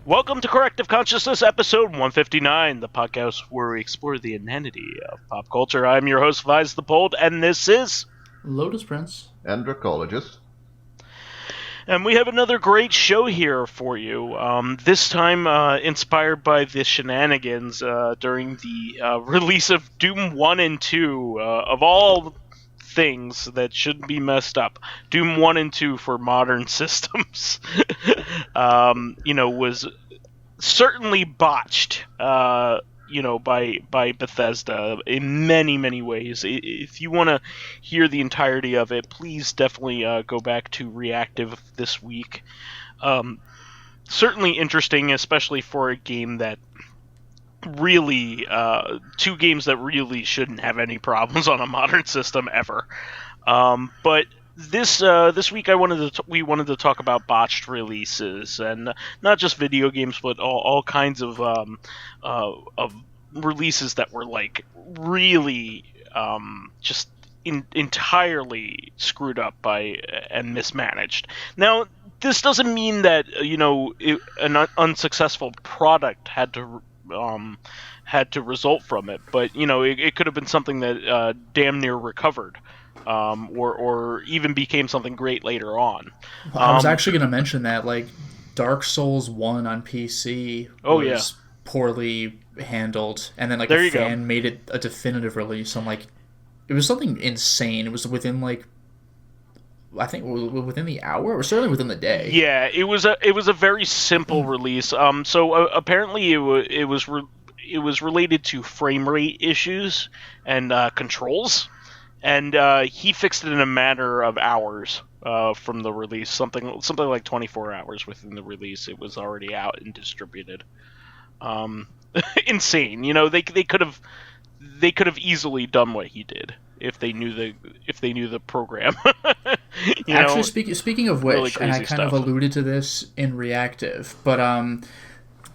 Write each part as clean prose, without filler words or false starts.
Welcome to Corrective Consciousness, episode 159, the podcast where we explore the inanity of pop culture. I'm your host, vysethebold, and this is Lotus Prince and Dracologist. And we have another great show here for you. This time inspired by the shenanigans during the release of Doom 1 and 2, of all things that shouldn't be messed up. Doom 1 and 2 for modern systems, was certainly botched, by Bethesda in many, many ways. If you want to hear the entirety of it, please definitely go back to Reactive this week. Certainly interesting, especially for a game that really, two games that really shouldn't have any problems on a modern system ever. But this week we wanted to talk about botched releases, and not just video games, but all kinds of releases that were like really just entirely screwed up by and mismanaged. Now, this doesn't mean that an unsuccessful product had to result from it, but it could have been something that damn near recovered. Or even became something great later on. I was actually going to mention that, like, Dark Souls 1 on PC was poorly handled, and then, like, a fan made it a definitive release on, like, it was something insane. It was within, like, I think within the hour, or certainly within the day. Yeah, it was a very simple release. Apparently it was related to frame rate issues and controls. And he fixed it in a matter of hours from the release, something like 24 hours within the release. It was already out and distributed. Insane, they could have easily done what he did if they knew the program. Actually, speaking of which, really and I kind stuff. of alluded to this in Reactive, but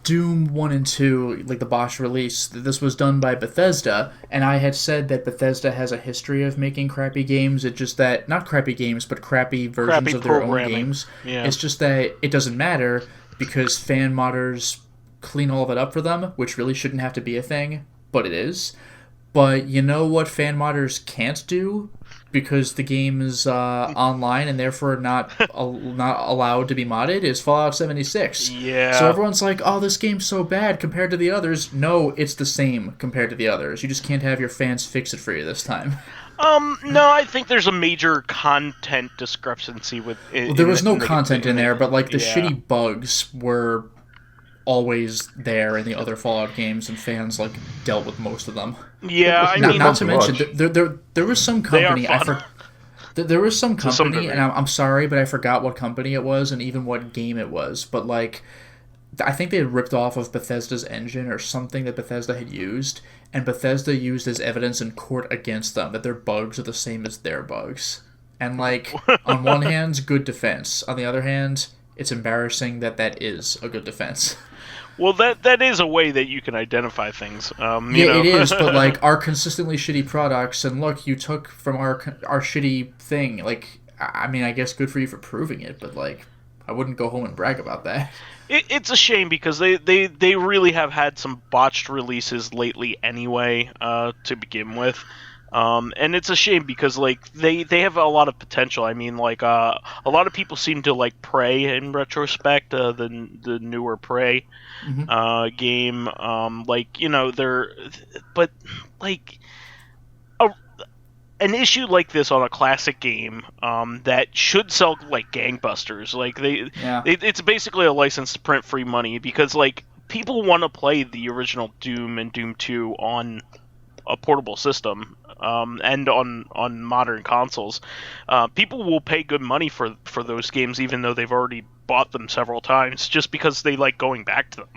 Doom 1 and 2, like the botched release, this was done by Bethesda, and I had said that Bethesda has a history of making crappy games. It's just that, not crappy games, but crappy versions of their own games. Yeah. It's just that it doesn't matter, because fan modders clean all of it up for them, which really shouldn't have to be a thing, but it is. But you know what fan modders can't do? Because the game is online and therefore not allowed to be modded, is Fallout 76. Yeah. So everyone's like, oh, this game's so bad compared to the others. No, it's the same compared to the others. You just can't have your fans fix it for you this time. No, I think there's a major content discrepancy with it. Well, there was no content in there, but like the shitty bugs were always there in the other Fallout games, and fans like dealt with most of them. Yeah, I mean, not to mention there was some company there was some company, and I'm sorry, but I forgot what company it was and even what game it was. But like, I think they had ripped off of Bethesda's engine or something that Bethesda had used, and Bethesda used as evidence in court against them that their bugs are the same as their bugs. And like, on one hand, good defense. On the other hand, it's embarrassing that is a good defense. Well, that is a way that you can identify things. It is, but like our consistently shitty products, and look, you took from our shitty thing. Like, I mean, I guess good for you for proving it, but like, I wouldn't go home and brag about that. It's a shame because they really have had some botched releases lately anyway, to begin with. And it's a shame because like they have a lot of potential. I mean, like a lot of people seem to like Prey in retrospect, the newer Prey game. But like an issue like this on a classic game that should sell like gangbusters. Like it's basically a license to print free money because like people want to play the original Doom and Doom 2 on a portable system. And on modern consoles, people will pay good money for those games, even though they've already bought them several times, just because they like going back to them.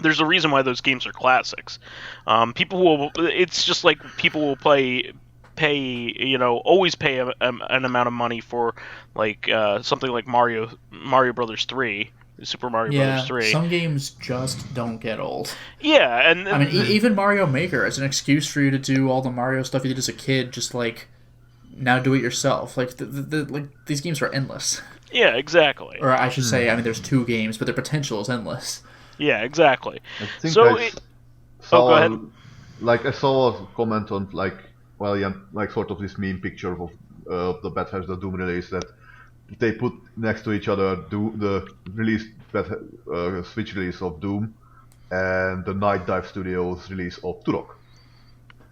There's a reason why those games are classics. It's just like people will always pay an amount of money for like something like Mario Brothers 3. Super Mario Brothers 3. Some games just don't get old. Yeah, and I mean, even Mario Maker as an excuse for you to do all the Mario stuff you did as a kid, just like now do it yourself. Like like these games are endless. Yeah, exactly. Or I should say, I mean, there's 2 games, but their potential is endless. Yeah, exactly. I think So, saw go ahead. I saw a comment on sort of this meme picture of the Bethesda Doom release that they put next to each other the Switch release of Doom and the Night Dive Studios release of Turok.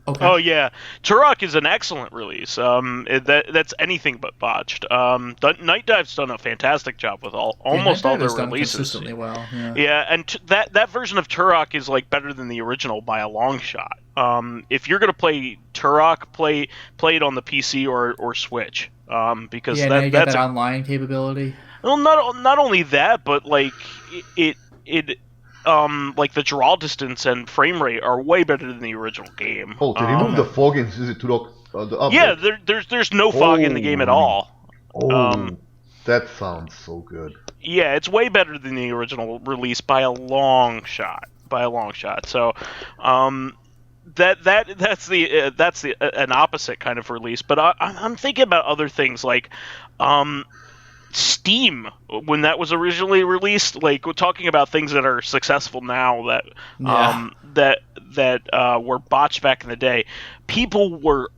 Okay. Oh yeah, Turok is an excellent release. That's anything but botched. Night Dive's done a fantastic job with almost all their releases. Consistently well. Yeah, and that version of Turok is like better than the original by a long shot. If you're gonna play Turok, play it on the PC or Switch. Because now you get that online capability. Well, not only that, but like it like the draw distance and frame rate are way better than the original game. Oh, they removed the fog in Turok. Yeah, there's no fog in the game at all. Oh, that sounds so good. Yeah, it's way better than the original release by a long shot. So, that's an opposite kind of release. But I'm thinking about other things like, Steam, when that was originally released, like we're talking about things that are successful now that were botched back in the day. People were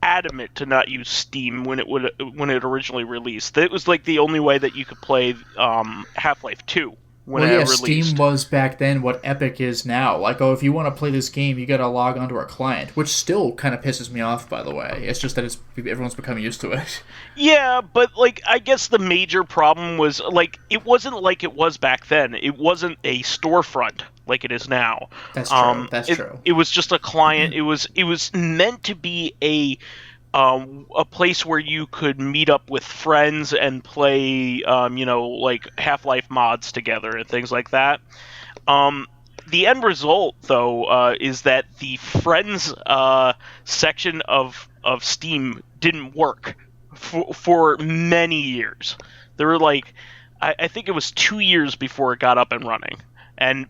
adamant to not use Steam when it originally released. It was like the only way that you could play Half-Life 2 when it released. Steam was back then what Epic is now. Like, if you want to play this game, you got to log onto our client, which still kind of pisses me off, by the way. It's just that everyone's becoming used to it. Yeah, but like I guess the major problem was like it wasn't like it was back then. It wasn't a storefront like it is now. That's true. That's true. It was just a client. It was meant to be a place where you could meet up with friends and play, like Half-Life mods together and things like that. The end result, though, is that the friends section of Steam didn't work for many years. There were like, I think it was 2 years before it got up and running,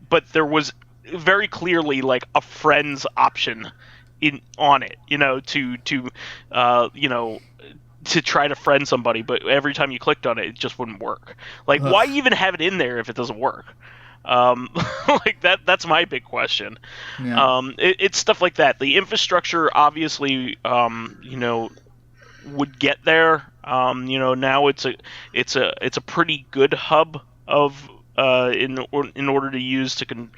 but there was very clearly like a friends option on it, to try to friend somebody, but every time you clicked on it, it just wouldn't work. Like, why even have it in there if it doesn't work? Like that's my big question. Yeah. It's stuff like that. The infrastructure obviously, would get there. Now it's a pretty good hub of in order to use to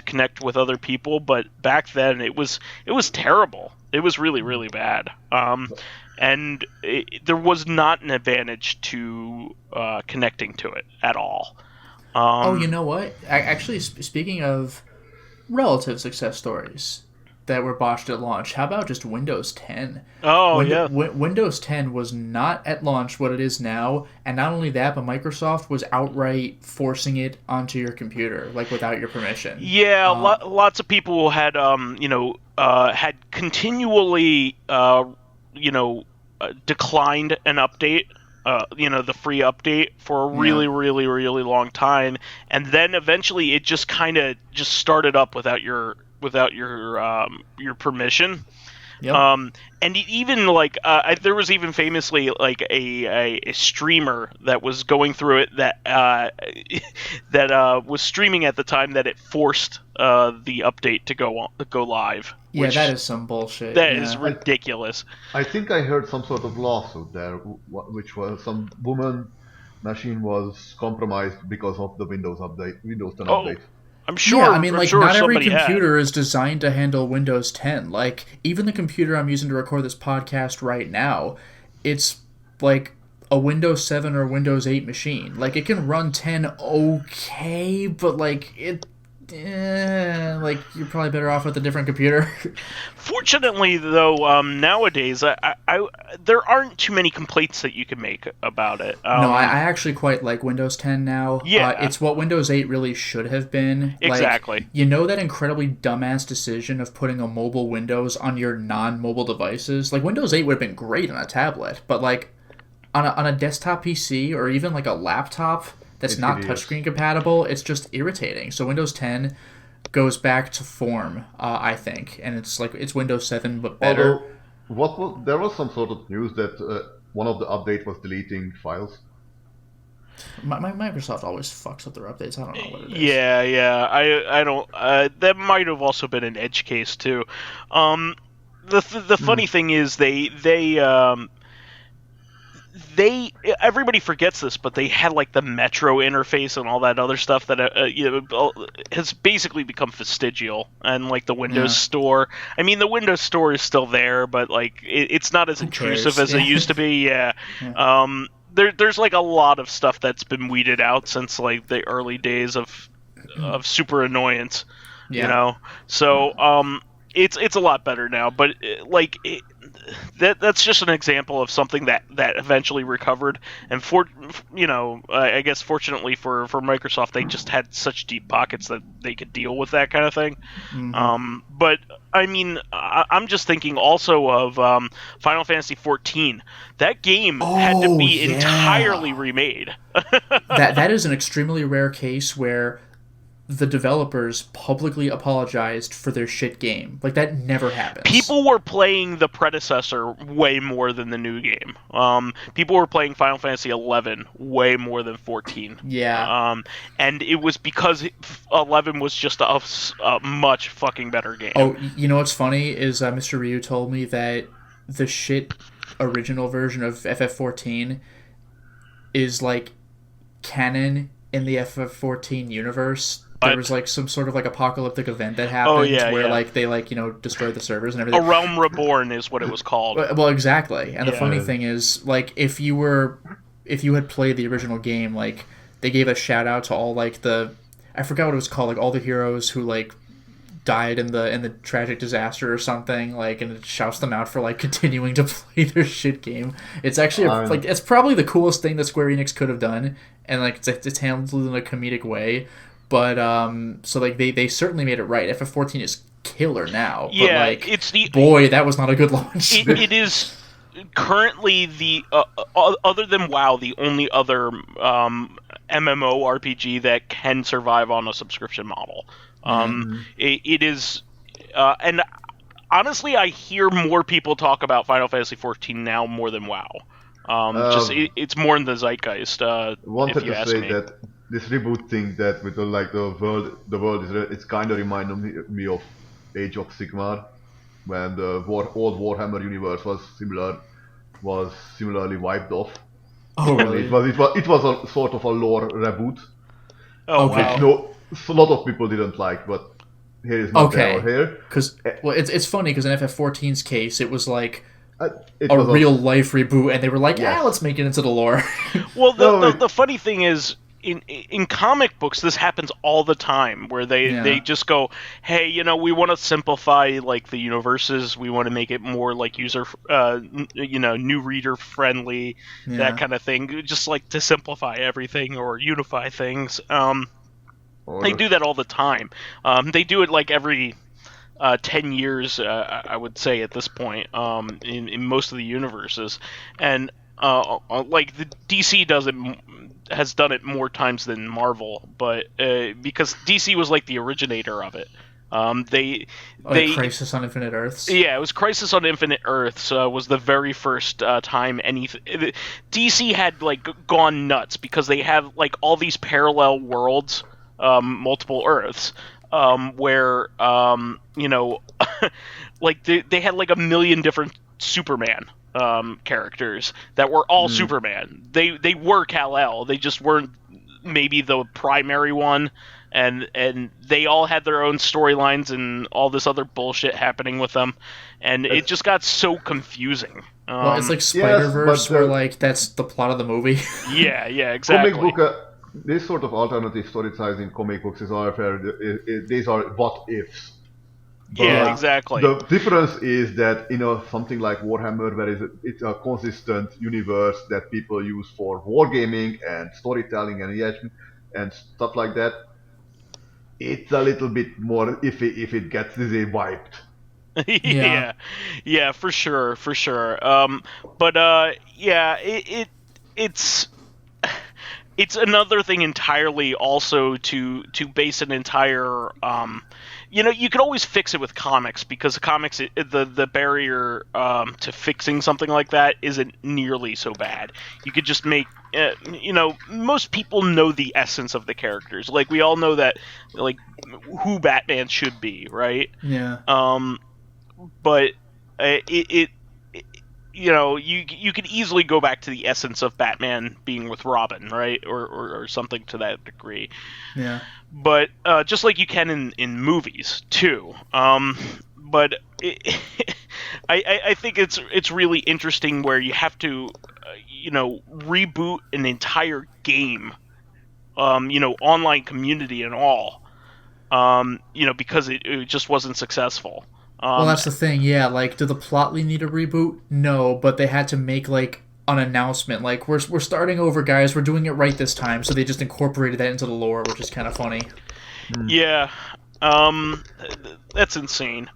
connect with other people, but back then it was terrible. It was really, really bad. And there was not an advantage to connecting to it at all. You know what? Actually, speaking of relative success stories that were botched at launch, how about just Windows 10? Yeah. Windows 10 was not at launch what it is now, and not only that, but Microsoft was outright forcing it onto your computer, like without your permission. Yeah, lots of people had had continually declined an update. The free update for a really, really, really long time, and then eventually it just kind of just started up without your permission. Yep. And even like there was even famously like a streamer that was going through it that was streaming at the time that it forced the update to go live. Yeah, that is some bullshit. That is ridiculous. I think I heard some sort of lawsuit there, which was some woman machine was compromised because of the Windows 10 update. I'm sure. Yeah, I mean, like, not every computer is designed to handle Windows 10. Like, even the computer I'm using to record this podcast right now, it's like a Windows 7 or Windows 8 machine. Like, it can run 10 okay, but like you're probably better off with a different computer. Fortunately, though, nowadays there aren't too many complaints that you can make about it. No, I actually quite like Windows 10 now. Yeah, it's what Windows 8 really should have been. Exactly. Like, that incredibly dumbass decision of putting a mobile Windows on your non-mobile devices? Like, Windows 8 would have been great on a tablet, but like on a desktop PC or even like a laptop that's not touchscreen compatible, it's just irritating. So Windows 10 goes back to form, I think, and it's Windows 7 but better. Although, there was some sort of news that one of the updates was deleting files. Microsoft always fucks up their updates. I don't know what it is. Yeah. I don't. That might have also been an edge case too. The funny thing is everybody forgets this, but they had like the Metro interface and all that other stuff that has basically become vestigial, and like the Windows Store. I mean, the Windows Store is still there, but like it's not as intrusive as it used to be. Yeah. There's like a lot of stuff that's been weeded out since like the early days of super annoyance. Yeah. So it's a lot better now, but that's just an example of something that eventually recovered. And I guess fortunately for Microsoft, they just had such deep pockets that they could deal with that kind of thing. But I mean, I'm just thinking also of Final Fantasy XIV. That game had to be entirely remade. that is an extremely rare case where the developers publicly apologized for their shit game. Like, that never happens. People were playing the predecessor way more than the new game. People were playing Final Fantasy XI way more than 14. Yeah. And it was because 11 was just a much fucking better game. Oh, you know what's funny is Mr. Ryu told me that the shit original version of FF14 is, like, canon in the FF14 universe. There was like some sort of like apocalyptic event that happened where like they destroyed the servers and everything. A Realm Reborn is what it was called. Well, exactly. And the funny thing is, like, if you had played the original game, like, they gave a shout out to all like I forgot what it was called, like all the heroes who like died in the tragic disaster or something, like, and it shouts them out for like continuing to play their shit game. It's actually like it's probably the coolest thing that Square Enix could have done, and like it's handled in a comedic way. But so like they certainly made it right. FF14 is killer now. But, like, it's that was not a good launch. It is currently the other than WoW, the only other MMORPG that can survive on a subscription model. It is, and honestly, I hear more people talk about Final Fantasy XIV now more than WoW. It's more in the zeitgeist. Wanted if you to ask say me. that this reboot thing that with the world is it's kind of reminded me of Age of Sigmar, when the old Warhammer universe was similarly wiped off. Oh, really? It was a sort of a lore reboot. Oh, wow. A lot of people didn't like, but here is not there or here. Because it's funny because in FF14's case, it was like a real life reboot, and they were like, let's make it into the lore. Well, the funny thing is, in comic books, this happens all the time, where they just go, hey, we want to simplify like the universes, we want to make it more like user, new reader friendly, that kind of thing, just like to simplify everything or unify things. They do that all the time. They do it like every 10 years, I would say at this point, in most of the universes, and like the DC has done it more times than Marvel, but because DC was like the originator of it. Crisis on Infinite Earths. Yeah, it was Crisis on Infinite Earths. Was the very first time DC had like gone nuts because they have like all these parallel worlds, multiple Earths, where like they had like a million different Superman characters that were all Superman. They were Kal-El. They just weren't maybe the primary one, and they all had their own storylines and all this other bullshit happening with them, and it just got so confusing. Well, it's like Spider-Verse, where like that's the plot of the movie. yeah, exactly. Comic book, this sort of alternative storytelling in comic books is unfair. These are what ifs. Yeah, exactly. The difference is that something like Warhammer, where it's a consistent universe that people use for wargaming and storytelling and engagement and stuff like that. It's a little bit more iffy if it gets wiped. Yeah, for sure. It's another thing entirely also to base an entire you could always fix it with comics, because the comics, the barrier to fixing something like that isn't nearly so bad. You could just make most people know the essence of the characters. Like, we all know that, like, who Batman should be, right? Yeah. But you could easily go back to the essence of Batman being with Robin, right, or something to that degree. Yeah. But just like you can in movies too. But I think it's really interesting where you have to reboot an entire game, online community and all, because it just wasn't successful. Well, that's the thing, yeah. Like, do the plotly need a reboot? No, but they had to make, like, an announcement. Like, we're starting over, guys. We're doing it right this time. So they just incorporated that into the lore, which is kind of funny. Yeah. That's insane.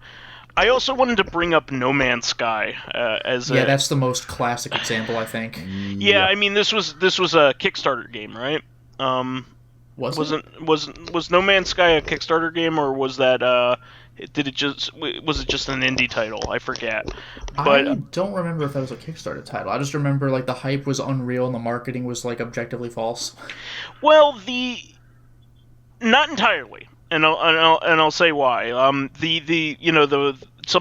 I also wanted to bring up No Man's Sky that's the most classic example, I think. Yeah, I mean, this was a Kickstarter game, right? Was No Man's Sky a Kickstarter game, or was that was it just an indie title? I forget. But I don't remember if that was a Kickstarter title. I just remember, like, the hype was unreal and the marketing was, like, objectively false. Well, not entirely, and I'll say why. Some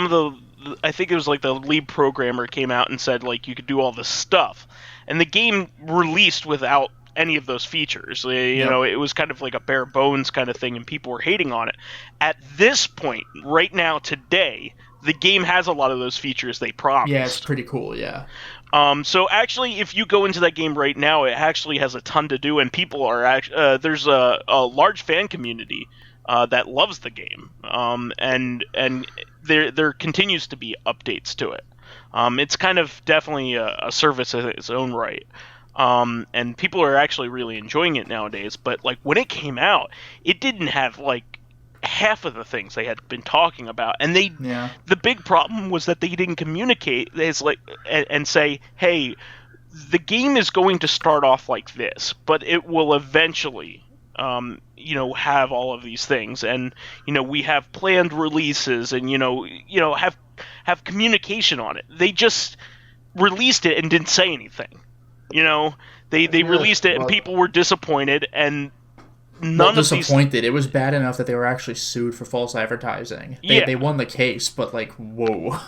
of the I think it was like the lead programmer came out and said, like, you could do all this stuff, and the game released without any of those features. It was kind of like a bare bones kind of thing, and people were hating on it. At this point, right now, today, the game has a lot of those features they promised. Yeah, it's pretty cool, yeah. So actually, if you go into that game right now, it actually has a ton to do, and people are there's a large fan community that loves the game, and there continues to be updates to it. It's kind of definitely a service in its own right. And people are actually really enjoying it nowadays. But, like, when it came out, it didn't have, like, half of the things they had been talking about. And the big problem was that they didn't communicate and say, hey, the game is going to start off like this, but it will eventually have all of these things, and we have planned releases, and have communication on it. They just released it and didn't say anything. They released it and people were disappointed, and disappointed. It was bad enough that they were actually sued for false advertising. They won the case, but, like, whoa.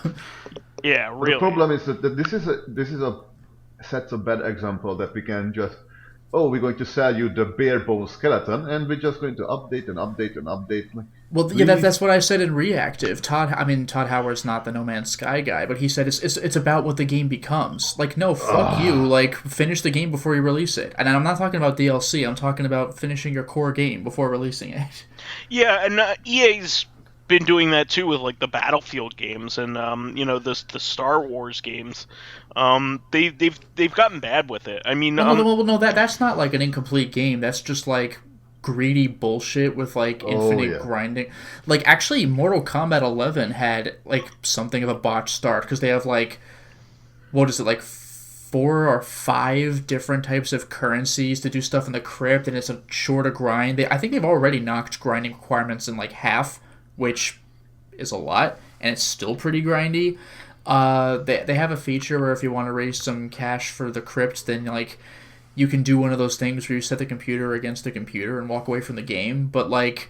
Yeah, really. The problem is that this is a sets a bad example that we can just, we're going to sell you the bare bones skeleton, and we're just going to update and update and update. Well, yeah, that's what I said in Reactive. Todd Howard's not the No Man's Sky guy, but he said it's about what the game becomes. Like, no, fuck you. Like, finish the game before you release it. And I'm not talking about DLC. I'm talking about finishing your core game before releasing it. Yeah, and EA's been doing that too with, like, the Battlefield games and the Star Wars games. They've gotten bad with it. I mean, no, that's not, like, an incomplete game. That's just, like, greedy bullshit with, like, infinite grinding. Like, actually, Mortal Kombat 11 had, like, something of a botched start, because they have, like, what is it, like, 4 or 5 different types of currencies to do stuff in the crypt, and it's a shorter grind. I think they've already knocked grinding requirements in, like, half, which is a lot, and it's still pretty grindy. They have a feature where if you want to raise some cash for the crypt, then, like, you can do one of those things where you set the computer against the computer and walk away from the game. But, like,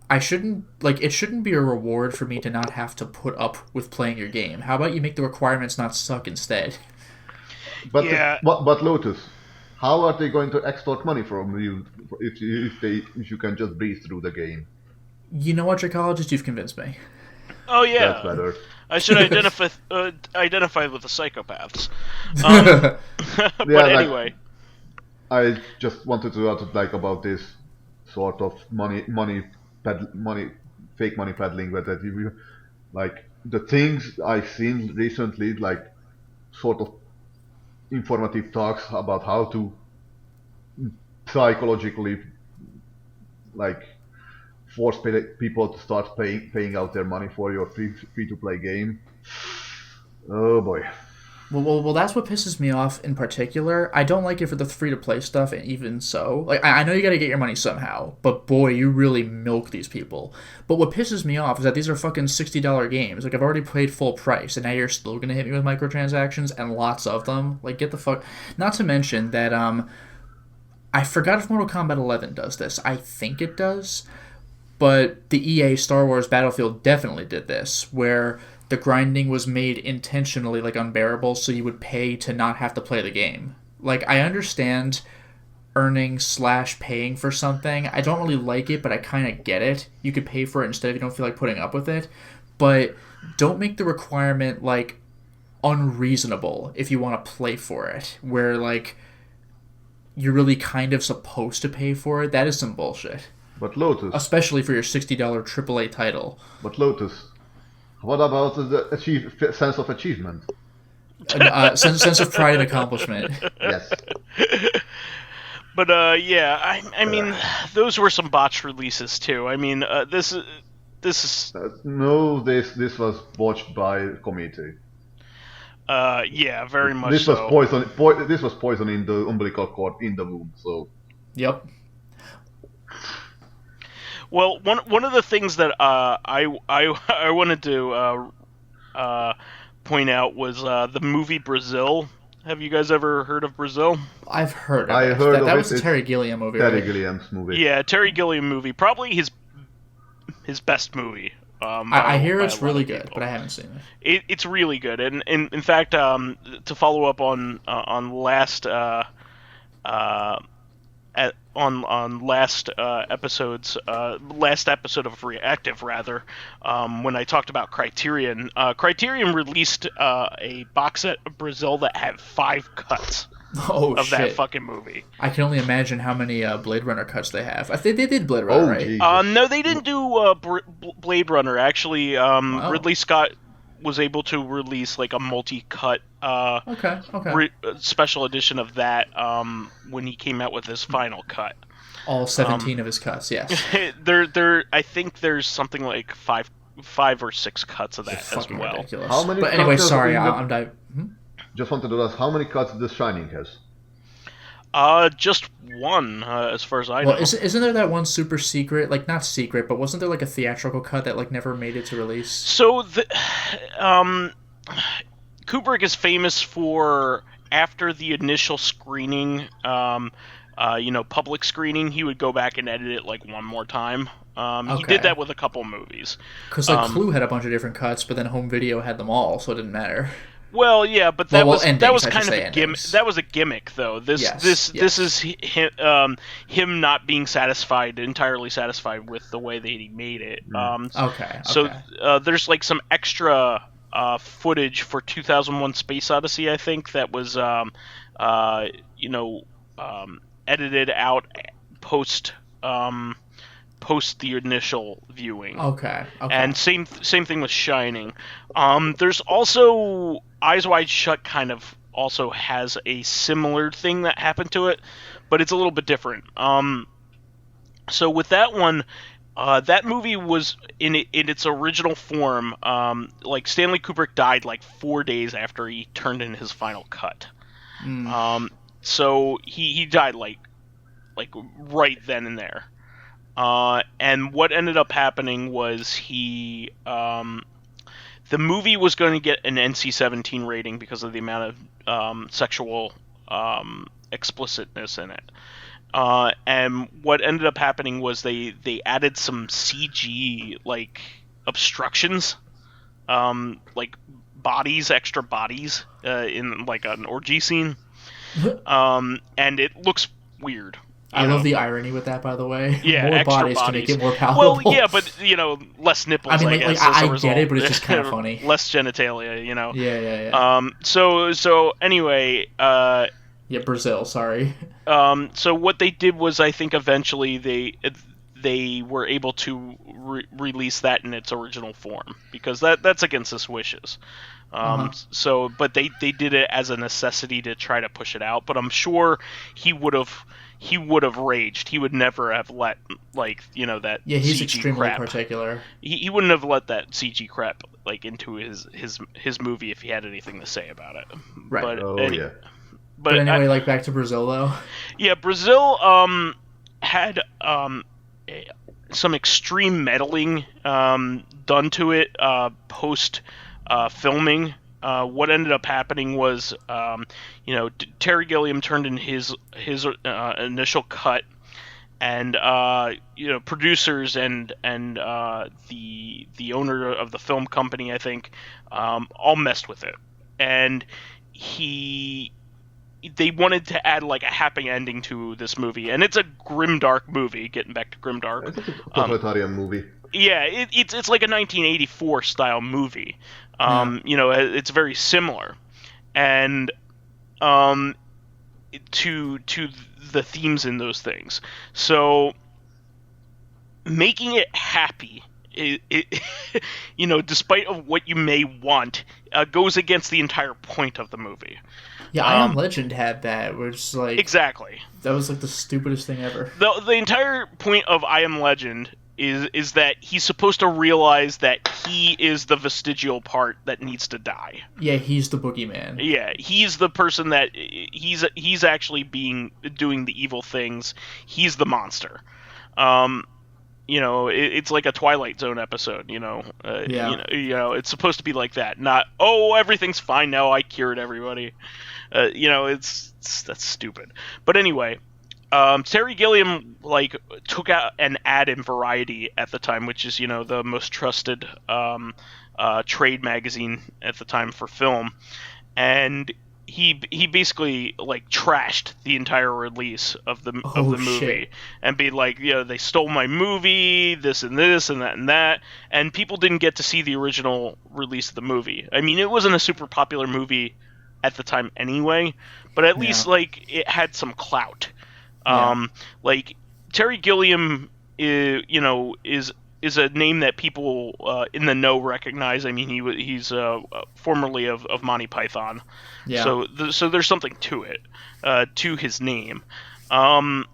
it shouldn't be a reward for me to not have to put up with playing your game. How about you make the requirements not suck instead? But but Lotus, how are they going to extort money from you if you can just breeze through the game? You know what, Dracologist? You've convinced me. Oh yeah, that's better. I should identify with the psychopaths. But anyway, I just wanted to add, like, about this sort of fake money peddling, that you, like, the things I've seen recently, like, sort of informative talks about how to psychologically, like, force people to start paying out their money for your free to play game. Oh boy. Well, that's what pisses me off in particular. I don't like it for the free-to-play stuff, and even so. Like, I know you gotta get your money somehow, but boy, you really milk these people. But what pisses me off is that these are fucking $60 games. Like, I've already paid full price, and now you're still gonna hit me with microtransactions, and lots of them. Like, get the fuck... Not to mention that, I forgot if Mortal Kombat 11 does this. I think it does. But the EA Star Wars Battlefield definitely did this, where... the grinding was made intentionally, like, unbearable, so you would pay to not have to play the game. Like, I understand earning/paying for something. I don't really like it, but I kind of get it. You could pay for it instead if you don't feel like putting up with it. But don't make the requirement, like, unreasonable if you want to play for it. Where, like, you're really kind of supposed to pay for it. That is some bullshit. But Lotus... especially for your $60 AAA title. But Lotus... what about the sense of achievement? Sense of pride and accomplishment. Yes. But yeah, I mean, those were some botched releases too. I mean, this is. No, this was botched by committee. Yeah, very much. This so. was poison. This was poison in the umbilical cord in the womb. So. Yep. Well, one of the things that I wanted to point out was the movie Brazil. Have you guys ever heard of Brazil? I've heard of it. That was a Terry Gilliam movie. Terry Gilliam's movie. Yeah, Terry Gilliam movie. Probably his best movie. I hear it's really good, but I haven't seen it. It's really good, and in fact, to follow up on last last episode of Reactive, rather, when I talked about Criterion. Criterion released a box set of Brazil that had 5 cuts of that fucking movie. I can only imagine how many Blade Runner cuts they have. I think they did Blade Runner, right? No, they didn't do Blade Runner. Actually, Ridley Scott was able to release like a multi-cut special edition of that when he came out with his final cut. All 17 of his cuts, yes. I think there's something like five or 6 cuts of that as well. Ridiculous. How many? But anyway, sorry, I'm diving. Just wanted to ask, how many cuts The Shining has? Just one, as far as I know. Well, isn't there that one super secret, like not secret, but wasn't there like a theatrical cut that like never made it to release? So Kubrick is famous for, after the initial screening, public screening, he would go back and edit it like one more time. He did that with a couple movies. Because like Clue had a bunch of different cuts, but then home video had them all, so it didn't matter. Well, yeah, but that was kind of a gimmick. That was a gimmick, though. This is him not being entirely satisfied with the way that he made it. So there's like some extra footage for 2001: Space Odyssey, I think, that was edited out post the initial viewing. Okay. And same thing with Shining. There's also Eyes Wide Shut kind of also has a similar thing that happened to it, but it's a little bit different. So with that one, that movie was in its original form. Like Stanley Kubrick died like 4 days after he turned in his final cut. So he died like right then and there. And what ended up happening was the movie was going to get an NC-17 rating because of the amount of sexual explicitness in it. And what ended up happening was they added some CG like obstructions, like extra bodies in like an orgy scene, and it looks weird. I love the irony with that, by the way. Yeah, more extra bodies to make it more palatable. Well, yeah, but less nipples. I guess. I get it, but it's just kind of funny. Less genitalia, Yeah. So anyway. Yeah, Brazil. Sorry. So what they did was, I think, eventually they were able to release that in its original form because that's against his wishes. So, but they did it as a necessity to try to push it out. But I'm sure he would have he would have raged. He would never have let that. Yeah, he's CG extremely crap. Particular. He wouldn't have let that CG crap into his movie if he had anything to say about it. Right. But, But anyway, back to Brazil though. Yeah, Brazil had some extreme meddling done to it post filming. What ended up happening was, Terry Gilliam turned in his initial cut, and producers and the owner of the film company, I think, all messed with it, and they wanted to add a happy ending to this movie, and it's a grimdark movie. Getting back to grimdark, it's a totalitarian movie. Yeah, it's like a 1984 style movie. It's very similar, and to the themes in those things. So making it happy, despite of what you may want, goes against the entire point of the movie. Yeah, I Am Legend had that, which exactly, that was the stupidest thing ever. The entire point of I Am Legend is that he's supposed to realize that he is the vestigial part that needs to die. Yeah, he's the boogeyman. Yeah, he's the person that he's actually doing the evil things. He's the monster. It's like a Twilight Zone episode. It's supposed to be like that. Not everything's fine now. I cured everybody. That's stupid. But anyway. Terry Gilliam took out an ad in Variety at the time, which is the most trusted trade magazine at the time for film, and he basically trashed the entire release of the movie shit. And be they stole my movie, this and this and that and that, and people didn't get to see the original release of the movie. I mean, it wasn't a super popular movie at the time anyway, but at least it had some clout. Terry Gilliam is a name that people in the know recognize. I mean, he's formerly of Monty Python, so there's something to it, to his name, and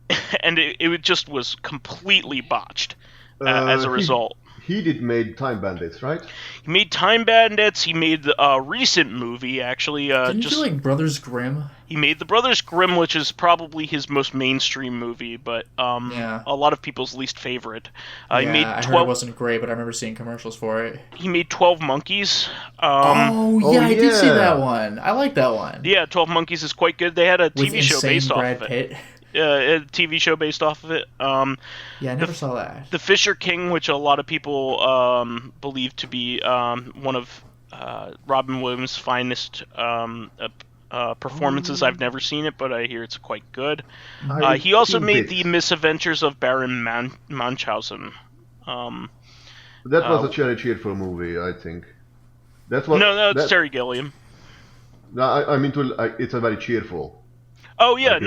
it just was completely botched as a result. He did made Time Bandits, right? He made Time Bandits. He made a recent movie, actually. Didn't you like Brothers Grimm? He made The Brothers Grimm, which is probably his most mainstream movie, but a lot of people's least favorite. I heard it wasn't great, but I remember seeing commercials for it. He made 12 Monkeys. I did see that one. I like that one. Yeah, 12 Monkeys is quite good. They had a With TV show based Brad off of Pitt. it. A TV show based off of it. I never saw that. The Fisher King, which a lot of people believe to be one of Robin Williams' finest performances. I've never seen it, but I hear it's quite good. He also made The Misadventures of Baron Munchausen. That was a very cheerful movie, I think. That's Terry Gilliam. No, it's a very cheerful. Oh yeah,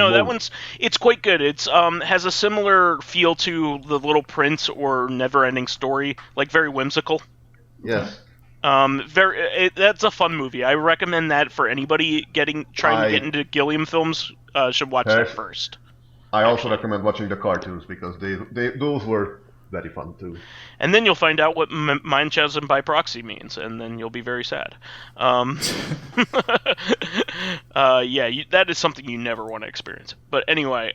it's quite good. It's has a similar feel to The Little Prince or Never-Ending Story, very whimsical. Yes. That's a fun movie. I recommend that for anybody trying to get into Gilliam films. Should watch that first. I also recommend watching the cartoons because those were very fun too. And then you'll find out what Munchausen by proxy means, and then you'll be very sad. That is something you never want to experience. But anyway,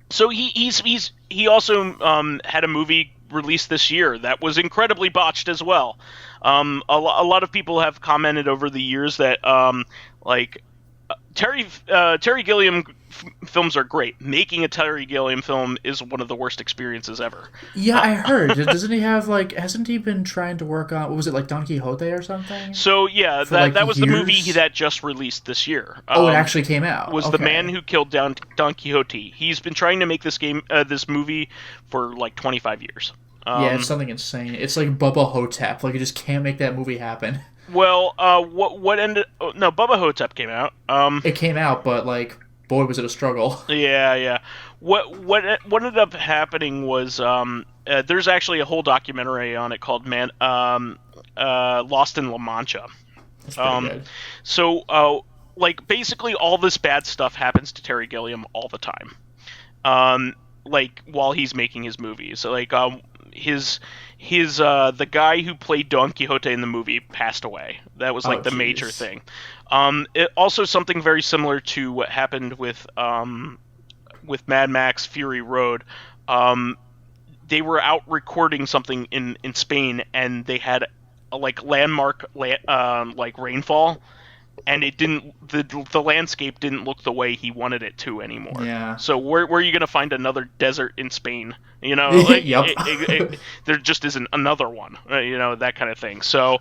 so he also had a movie released this year that was incredibly botched as well. A lot of people have commented over the years that Terry Gilliam films are great. Making a Terry Gilliam film is one of the worst experiences ever. Yeah, I heard. Doesn't he have hasn't he been trying to work on, what was it, Don Quixote or something? So yeah, that was the movie that just released this year. It actually came out. Was The Man Who Killed Don Quixote. He's been trying to make this movie for 25 years. It's something insane. It's like Bubba Hotep. You just can't make that movie happen. Well, what ended? No, Bubba Hotep came out. It came out, but boy, was it a struggle. Yeah. What ended up happening was there's actually a whole documentary on it called Lost in La Mancha. That's pretty good. So like basically all this bad stuff happens to Terry Gilliam all the time. Like while he's making his movies. So like the guy who played Don Quixote in the movie passed away. That was like the major thing. It also something very similar to what happened with Mad Max Fury Road. They were out recording something in Spain, and they had a like landmark like rainfall, and it didn't the landscape didn't look the way he wanted it to anymore. Yeah. So where are you going to find another desert in Spain? You know, like, yep. There just isn't another one. You know, that kind of thing. So,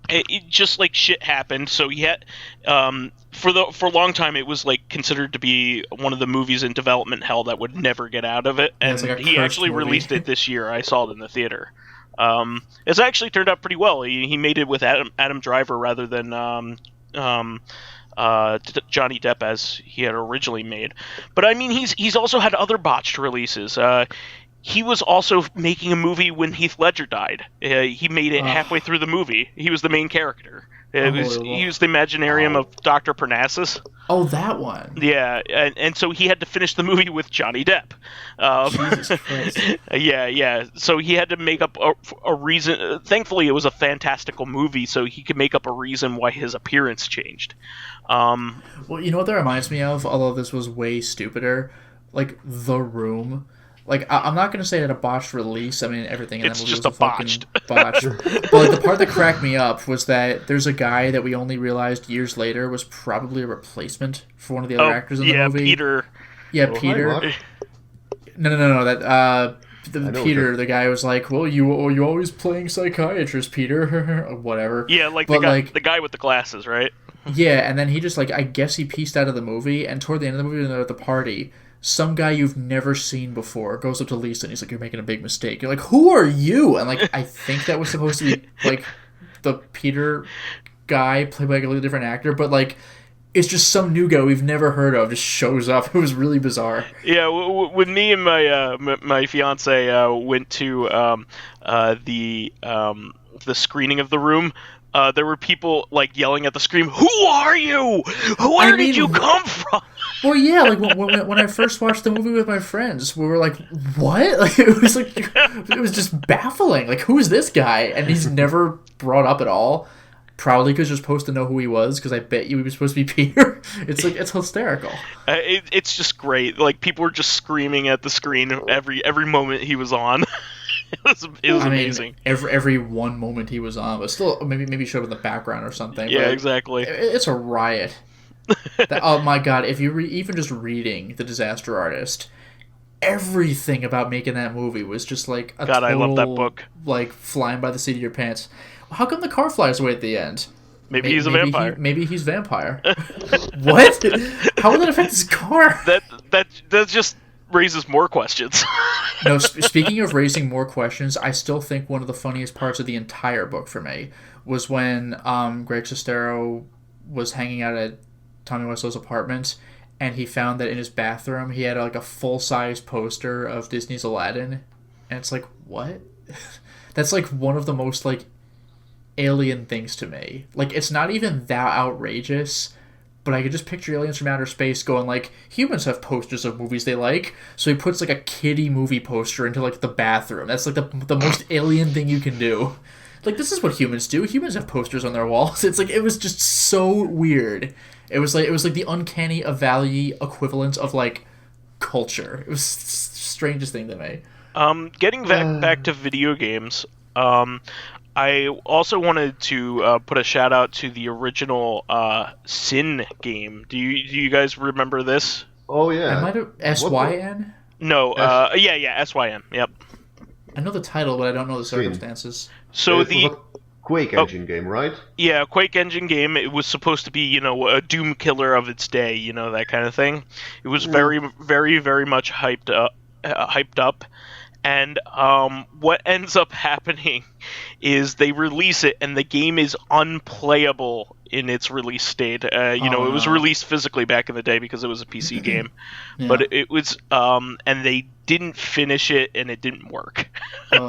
it just like shit happened. So he had for a long time it was like considered to be one of the movies in development hell that would never get out of it, and like he actually released it this year. I saw it in the theater. It's actually turned out pretty well. He made it with Adam Driver rather than Johnny Depp as he had originally made. But I mean, he's also had other botched releases. He was also making a movie when Heath Ledger died. He made it halfway through the movie. He was the main character. He was the Imaginarium of Dr. Parnassus. Oh, that one. Yeah, and so he had to finish the movie with Johnny Depp. Jesus Christ. Yeah. So he had to make up a reason. Thankfully, it was a fantastical movie, so he could make up a reason why his appearance changed. Well, you know what that reminds me of? Although this was way stupider, like The Room. Like, I'm not going to say that a botched release. I mean, everything in that movie was a fucking botch. But like, the part that cracked me up was that there's a guy that we only realized years later was probably a replacement for one of the other actors in the movie. Peter. Yeah, Peter. No. That Peter, the guy was like, "Well, you always playing psychiatrist, Peter," or whatever. Yeah, like the guy with the glasses, right? Yeah, and then he just like, I guess he pieced out of the movie, and toward the end of the movie, when they're at the party, some guy you've never seen before goes up to Lisa and he's like, "You're making a big mistake." You're like, "Who are you?" And like, I think that was supposed to be like the Peter guy played by a completely different actor, but like, it's just some new guy we've never heard of just shows up. It was really bizarre. Yeah, when me and my fiance went to the screening of The Room, there were people like yelling at the screen, "Who are you? Where did you come from?" Well, yeah, like when I first watched the movie with my friends, we were like, "What?" Like it was just baffling. Like, who is this guy? And he's never brought up at all. Probably because you're supposed to know who he was, because I bet you he was supposed to be Peter. It's like, it's hysterical. It's just great. Like, people were just screaming at the screen every moment he was on. It was amazing. Every one moment he was on, but still maybe showed up in the background or something. Yeah, but exactly. It's a riot. Oh my god! If you even just reading The Disaster Artist, everything about making that movie was just like a total, I love that book. Like flying by the seat of your pants. How come the car flies away at the end? Maybe he's a vampire. Maybe he's vampire. What? How will that affect his car? That just raises more questions. No, speaking of raising more questions, I still think one of the funniest parts of the entire book for me was when Greg Sestero was hanging out at Tommy Wiseau's apartment, and he found that in his bathroom he had like a full-size poster of Disney's Aladdin, and it's like, what? That's like one of the most like alien things to me. Like, it's not even that outrageous, but I could just picture aliens from outer space going like, humans have posters of movies they like, so he puts like a kiddie movie poster into like the bathroom. That's like the most alien thing you can do. Like, this is what humans do. Humans have posters on their walls. It's like, it was just so weird. It was like the uncanny valley equivalent of like culture. It was the strangest thing to me. Getting back to video games, I also wanted to put a shout out to the original Sin game. Do you guys remember this? Oh yeah. I might have SYN? No, yeah, SYN. Yep. I know the title, but I don't know the circumstances. So it was a Quake engine game, right? Yeah, Quake engine game. It was supposed to be, a Doom killer of its day, that kind of thing. It was very, very, very much hyped up. And what ends up happening is they release it, and the game is unplayable in its release state. It was released physically back in the day because it was a PC game, but it was, and they didn't finish it, and it didn't work. It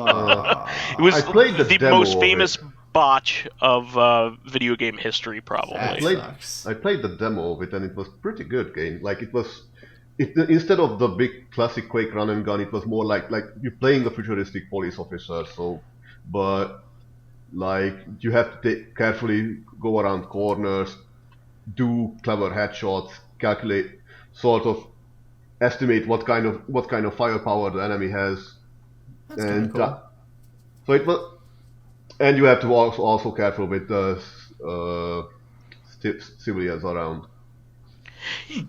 was the most famous botch of video game history, probably. I played the demo of it, and it was pretty good game. Like instead of the big classic Quake run and gun, it was more like you're playing a futuristic police officer. But like you have to carefully go around corners, do clever headshots, calculate, sort of estimate what kind of firepower the enemy has. That's and cool. So it was, and you have to also careful with the civilians around.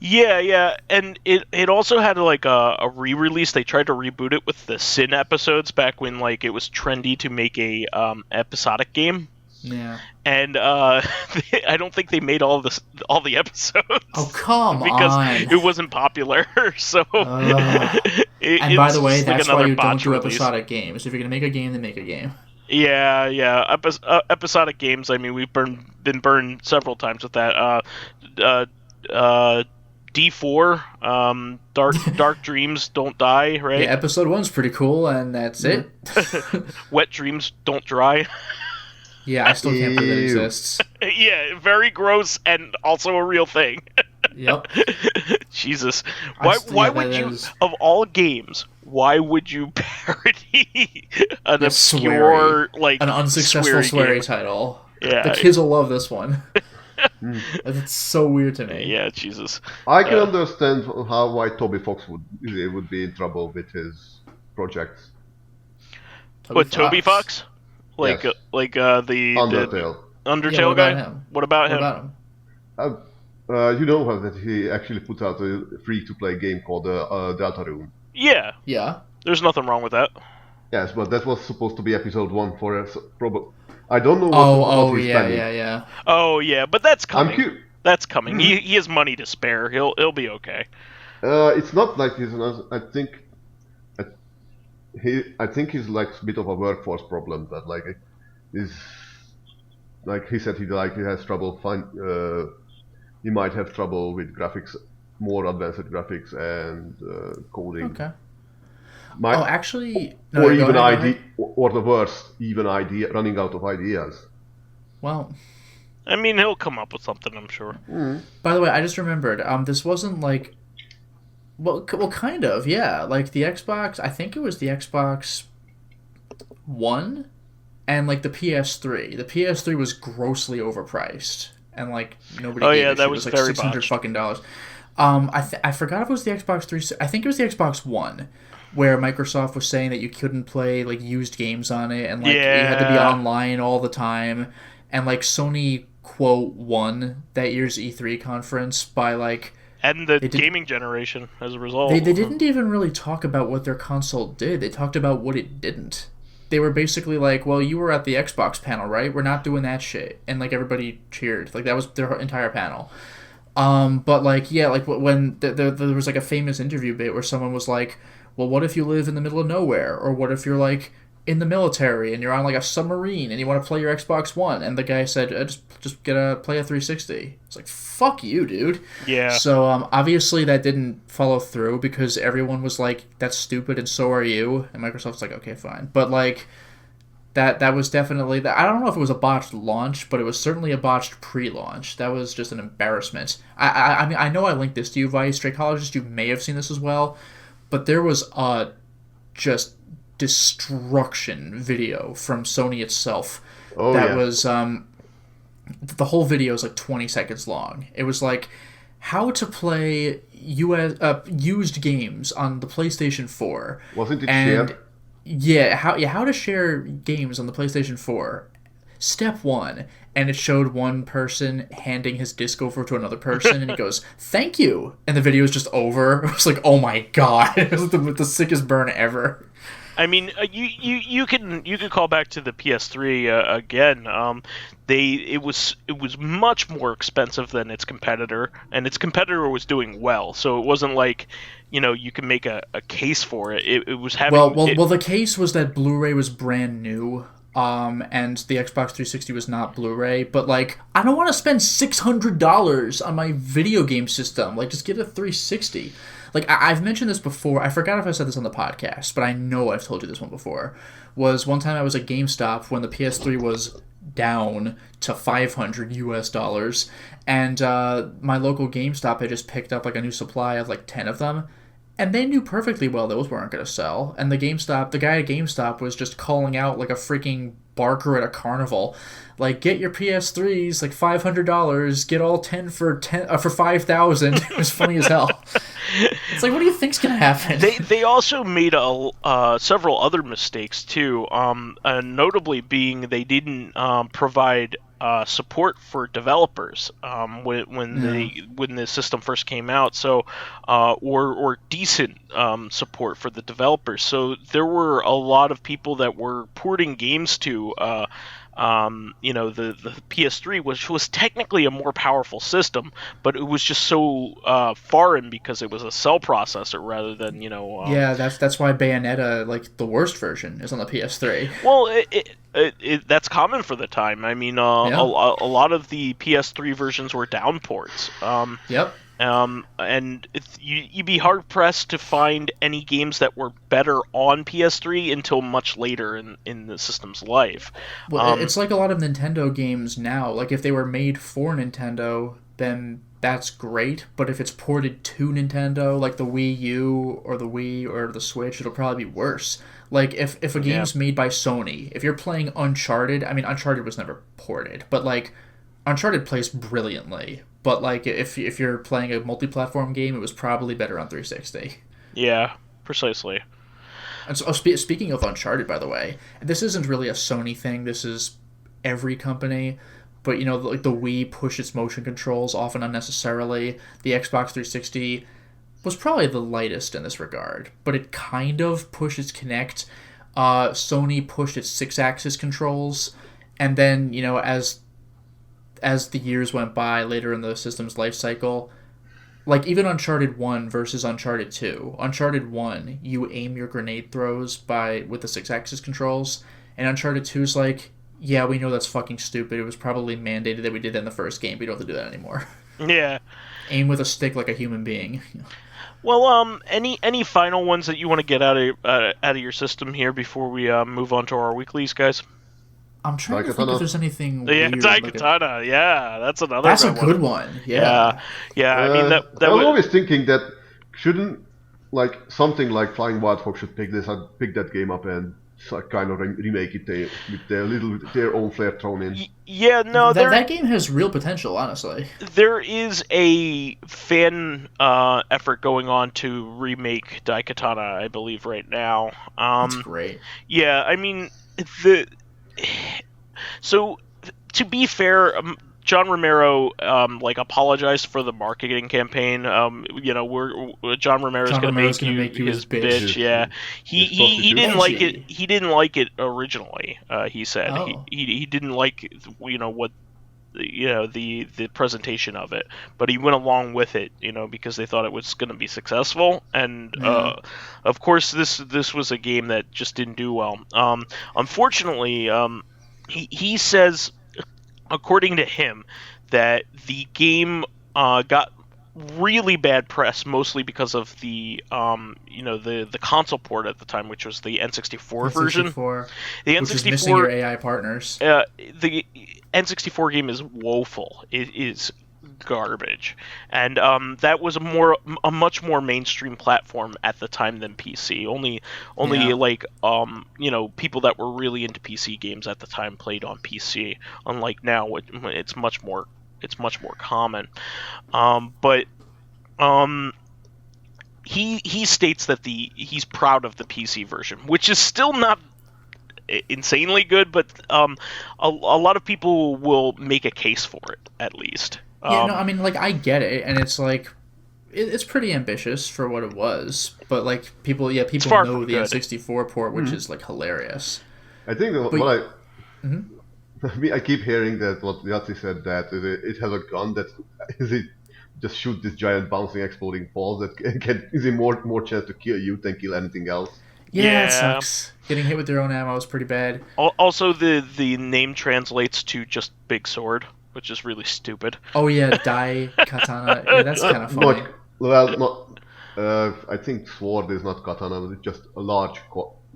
Yeah, and it also had like a re-release. They tried to reboot it with the Sin episodes back when like it was trendy to make a episodic game. Yeah. And I don't think they made all the episodes. Oh, come because on! Because it wasn't popular. So. And by the way, that's why you don't do episodic games. If you're gonna make a game, then make a game. Yeah. Episodic games. I mean, we've been burned several times with that. D4, Dark Dreams Don't Die, right? Yeah, episode 1's pretty cool, and that's it. Wet Dreams Don't Dry. Yeah, I still can't believe it exists. Yeah, very gross and also a real thing. Yep. Jesus. Why would you, of all games, why would you parody an obscure, like, an unsuccessful sweary title? Yeah. The kids will love this one. It's so weird to me. Yeah, Jesus. I can understand why Toby Fox would be in trouble with his projects. Toby Fox? Like, yes. the Undertale. Undertale guy? What about him? You know that he actually put out a free-to-play game called Delta Room. Yeah. Yeah. There's nothing wrong with that. Yes, but that was supposed to be episode 1 for us. I don't know what he's spending. Yeah. Oh, yeah, but that's coming. That's coming. Mm-hmm. He has money to spare. He'll be okay. It's not like he's. I think he's like a bit of a workforce problem. That like is like he said he has trouble he might have trouble with graphics, more advanced graphics and coding. Okay. Or the worst, even running out of ideas. Well, I mean, he'll come up with something, I'm sure. By the way, I just remembered. This wasn't like, well, kind of, yeah. Like the Xbox, I think it was the Xbox One, and like the PS3. The PS3 was grossly overpriced, and like nobody. That was like very $600 fucking. I forgot if it was the Xbox 3. I think it was the Xbox One, where Microsoft was saying that you couldn't play like used games on it, and like you had to be online all the time, and like Sony won that year's E3 conference by like. And the gaming generation as a result. They didn't even really talk about what their console did. They talked about what it didn't. They were basically like, well, you were at the Xbox panel, right? We're not doing that shit. And like everybody cheered. Like that was their entire panel. But like, yeah, like when there was like a famous interview bit where someone was like, well, what if you live in the middle of nowhere? Or what if you're like in the military and you're on like a submarine and you want to play your Xbox One? And the guy said, just play a 360. It's like, fuck you, dude. Yeah. So obviously that didn't follow through because everyone was like, that's stupid and so are you. And Microsoft's like, okay, fine. But like that was definitely that. I don't know if it was a botched launch, but it was certainly a botched pre-launch. That was just an embarrassment. I mean, I know I linked this to you, Vice. Dracologist, you may have seen this as well, but there was a just destruction video from Sony itself was the whole video is like 20 seconds long. It was like how to play used games on the PlayStation 4. Wasn't it shared? Yeah, how to share games on the PlayStation 4. Step 1, and it showed one person handing his disc over to another person, and he goes, "Thank you," and the video is just over. It was like, oh my god, it was the sickest burn ever. I mean, you can call back to the PS3 again. It was much more expensive than its competitor, and its competitor was doing well. So it wasn't like, you can make a case for it. It was having well. The case was that Blu-ray was brand new. And the Xbox 360 was not Blu-ray, but like I don't want to spend $600 on my video game system. Like, just get a 360. Like I've mentioned this before. I forgot if I said this on the podcast, but I know I've told you this one before. Was one time I was at GameStop when the PS3 was down to $500 and my local GameStop had just picked up like a new supply of like 10 of them. And they knew perfectly well those weren't going to sell. And the guy at GameStop was just calling out like a freaking barker at a carnival, like, get your PS3s, like $500, get all 10 for $5,000. It was funny as hell. It's like, what do you think's going to happen? They also made several other mistakes too. Notably being they didn't provide support for developers when the system first came out. So or decent support for the developers. So there were a lot of people that were porting games to the PS3, which was technically a more powerful system, but it was just so foreign because it was a cell processor rather than that's why Bayonetta, like the worst version, is on the PS3. Well, that's common for the time. I mean, a lot of the PS3 versions were down ports. Yep. And you'd be hard pressed to find any games that were better on PS3 until much later in the system's life. Well, it's like a lot of Nintendo games now. Like if they were made for Nintendo, then that's great. But if it's ported to Nintendo, like the Wii U or the Wii or the Switch, it'll probably be worse. Like if a game's made by Sony, if you're playing Uncharted, I mean Uncharted was never ported, but like Uncharted plays brilliantly. But like if you're playing a multi-platform game, it was probably better on 360. Yeah, precisely. And so, speaking of Uncharted, by the way, this isn't really a Sony thing. This is every company. But like the Wii pushed its motion controls often unnecessarily. The Xbox 360 was probably the lightest in this regard, but it kind of pushed its Kinect. Sony pushed its 6-axis controls, and then as the years went by later in the system's life cycle, like even Uncharted 1 versus Uncharted 2. Uncharted 1, you aim your grenade throws with the 6-axis controls, and Uncharted 2 is like, yeah, we know that's fucking stupid. It was probably mandated that we did that in the first game. We don't have to do that anymore. Yeah. Aim with a stick like a human being. Well, any final ones that you want to get out of your system here before we move on to our weeklies, guys? I'm trying to think if there's anything weird. Daikatana, that's another. That's a good one. Yeah. I mean that. I was always thinking that shouldn't like something like Flying Wild Hog should pick that game up and kind of remake it with their own flair thrown in. Yeah, no, that game has real potential, honestly. There is a fan effort going on to remake Daikatana, I believe, right now. That's great. Yeah, I mean So, to be fair, John Romero apologized for the marketing campaign. John Romero's going to make you his bitch. Yeah, he didn't like it. He didn't like it originally. He said he didn't like what the presentation of it, but he went along with it because they thought it was going to be successful. And of course this was a game that just didn't do well. Unfortunately, he says, according to him, that the game got really bad press, mostly because of the the console port at the time, which was the N64 version. The N64, which is missing your AI partners. The N64 game is woeful. It is garbage, and that was a much more mainstream platform at the time than PC. Only people that were really into PC games at the time played on PC. Unlike now, it's much more common. But he states that he's proud of the PC version, which is still not insanely good, but a lot of people will make a case for it, at least. I mean, like, I get it, and it's like, it's pretty ambitious for what it was, but like people know the N64 port, which is like hilarious. I think I keep hearing that what Yahtzee said, that it has a gun that just shoot this giant bouncing exploding balls that is a more chance to kill you than kill anything else. Yeah, it sucks. Getting hit with their own ammo is pretty bad. Also, the name translates to just big sword, which is really stupid. Oh yeah, Daikatana. Yeah, that's kind of funny. I think sword is not katana, but it's just a large,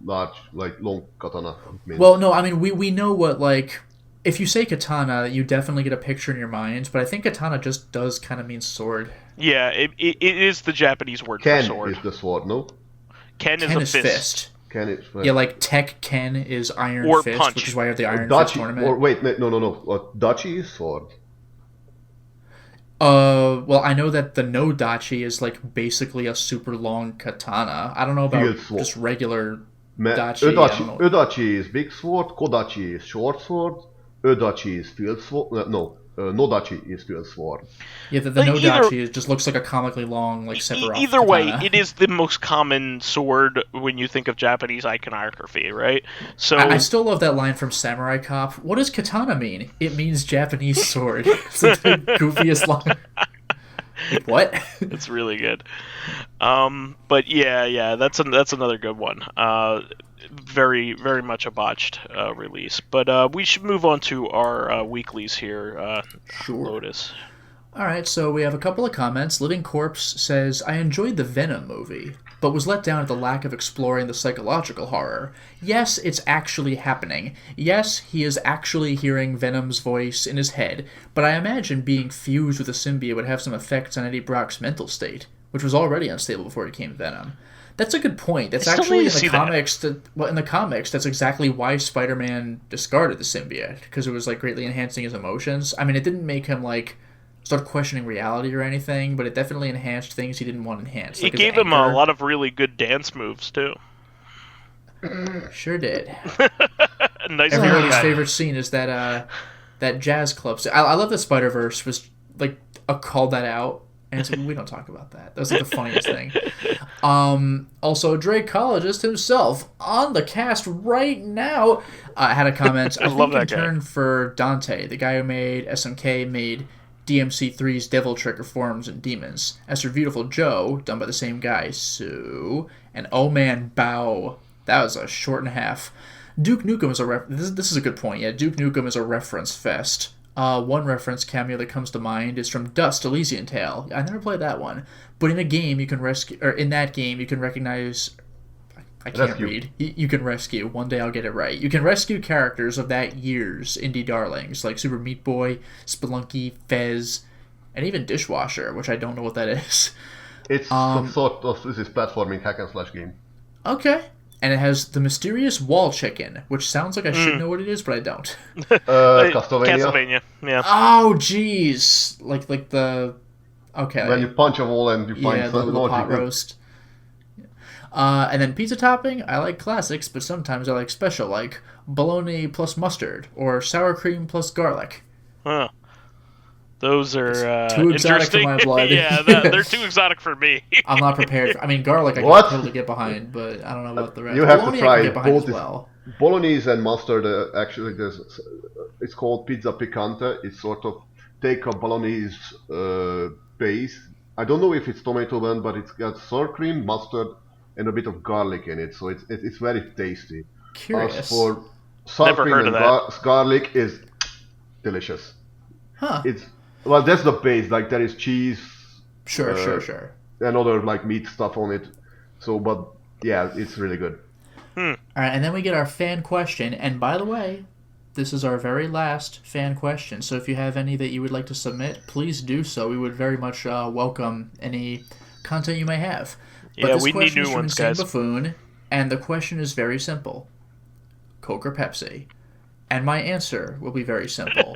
like long katana. Well, no, I mean we know what like if you say katana, you definitely get a picture in your mind, but I think katana just does kind of mean sword. Yeah, it is the Japanese word for sword. Ken is the sword, no? Ken is a fist. Ken is yeah, like Tech Ken is Iron or Fist, punch. which is why you have the Iron Dachi, Fist tournament. Or wait, no. Dachi is sword. Well, I know that the no dachi is like basically a super long katana. I don't know about just regular dachi. Udachi is big sword, Kodachi is short sword, Udachi is field sword. Nodachi is field sword. Yeah, the no dachi just looks like a comically long like Sephiroth Either katana. way, it is the most common sword when you think of Japanese iconography, right? So I still love that line from Samurai Cop. What does katana mean? It means Japanese sword. It's like the goofiest line. Like, what? It's really good. But yeah, that's another good one. Very, very much a botched release. But we should move on to our weeklies here, sure. Lotus. Alright, so we have a couple of comments. Living Corpse says, I enjoyed the Venom movie, but was let down at the lack of exploring the psychological horror. Yes, it's actually happening. Yes, he is actually hearing Venom's voice in his head, but I imagine being fused with a symbiote would have some effects on Eddie Brock's mental state, which was already unstable before he became Venom. That's a good point. That's actually in the comics. In the comics, that's exactly why Spider-Man discarded the symbiote, because it was like greatly enhancing his emotions. I mean, it didn't make him like start questioning reality or anything, but it definitely enhanced things he didn't want enhanced. It gave him a lot of really good dance moves too. Sure did. Nice. Everybody's favorite scene is that jazz club. I love that Spider-Verse was like called that out. And so we don't talk about that. That was like the funniest thing. Also, Dracologist himself on the cast right now had a comment. I love think that in turn for Dante, the guy who made SMK, made DMC3's Devil Trick Reforms and Demons. As for Beautiful Joe, done by the same guy, Sue, and Oh Man Bow. That was a short and a half. Duke Nukem is this is a good point. Yeah, Duke Nukem is a reference fest. One reference cameo that comes to mind is from Dust Elysian Tale. I never played that one, but in a game you can rescue, or in that game you can recognize. I can't read. You can rescue. One day I'll get it right. You can rescue characters of that year's indie darlings like Super Meat Boy, Spelunky, Fez, and even Dishwasher, which I don't know what that is. It's some sort of this platforming hack and slash game. Okay. And it has the mysterious wall chicken, which sounds like I should know what it is, but I don't. Castlevania. Yeah. Oh, jeez. Like the. Okay. When you punch a wall and you find the little pot roast. And then pizza topping, I like classics, but sometimes I like special, like bologna plus mustard or sour cream plus garlic. Huh. Those are too exotic for my blood. Yeah, they're too exotic for me. I'm not prepared. I mean, garlic I can totally get behind, but I don't know about the rest. You have to try I can get behind as well. Bolognese and mustard. Actually, it's called pizza picante. It's sort of take a bolognese base. I don't know if it's tomato one, but it's got sour cream, mustard, and a bit of garlic in it. So it's very tasty. Curious. As for sour cream and garlic is delicious. Huh. Well, that's the base. Like there is cheese, sure, and other like meat stuff on it. So, but yeah, it's really good. All right, and then we get our fan question. And by the way, this is our very last fan question. So if you have any that you would like to submit, please do so. We would very much welcome any content you may have. But this we need question new is from ones, Insane guys. Buffoon, and the question is very simple: Coke or Pepsi? And my answer will be very simple.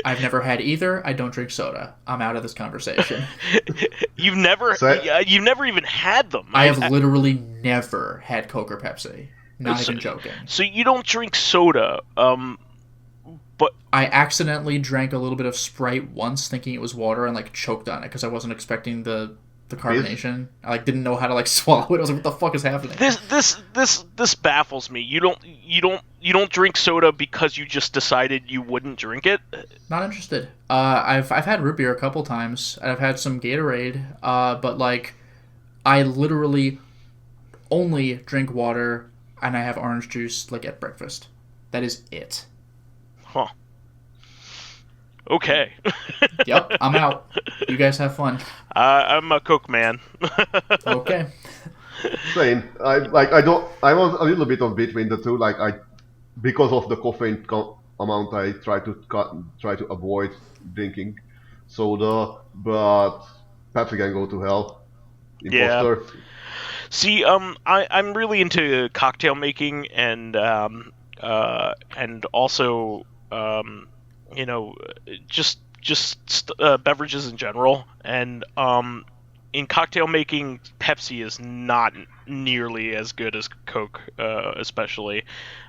I've never had either. I don't drink soda. I'm out of this conversation. You've never even had them. I have literally never had Coke or Pepsi. Not even joking. So you don't drink soda, but I accidentally drank a little bit of Sprite once, thinking it was water, and like choked on it because I wasn't expecting the carbonation. I like didn't know how to like swallow it. I was like, what the fuck is happening? This baffles me. You don't drink soda because you just decided you wouldn't drink it? Not interested. I've had root beer a couple times, and I've had some Gatorade, but like I literally only drink water, and I have orange juice like at breakfast. That is it. Huh. Okay. Yep, I'm out. You guys have fun. I'm a Coke man. Okay. Same. I was a little bit of between the two. Like because of the caffeine amount I try to avoid drinking soda, but Pepsi can go to hell. Imposter. Yeah. See, I'm really into cocktail making and also you know, just beverages in general. And in cocktail making, Pepsi is not nearly as good as Coke, especially.